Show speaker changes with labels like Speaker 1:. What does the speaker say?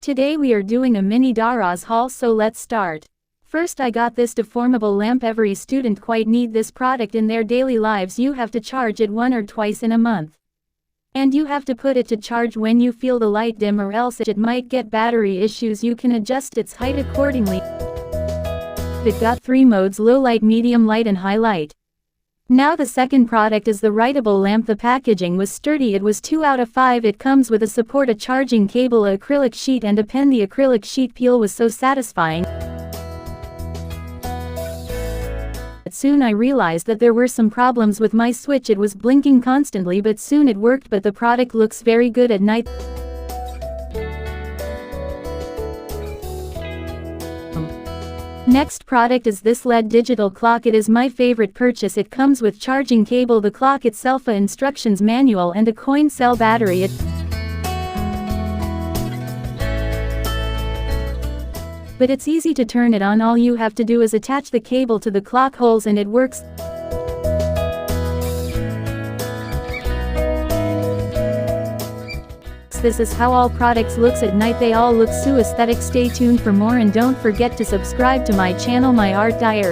Speaker 1: Today we are doing a mini DARAZ haul, so let's start. First, I got this deformable lamp. Every student quite need this product in their daily lives. You have to charge it 1 or twice in a month. And you have to put it to charge when you feel the light dim, or else it might get battery issues. You can adjust its height accordingly. It got 3 modes: low light, medium light and high light. Now the second product is the writable lamp. The packaging was sturdy. It was 2 out of 5. It comes with a support, a charging cable, a acrylic sheet and a pen. The acrylic sheet peel was so satisfying. Soon I realized that there were some problems with my switch. It was blinking constantly, but soon it worked. But the product looks very good at night. Next product is this LED digital clock. It is my favorite purchase. It comes with charging cable, the clock itself, a instructions manual and a coin cell battery. But it's easy to turn it on. All you have to do is attach the cable to the clock holes and it works. This is how all products looks at night. They all look so aesthetic. Stay tuned for more and don't forget to subscribe to my channel, My Art Diary.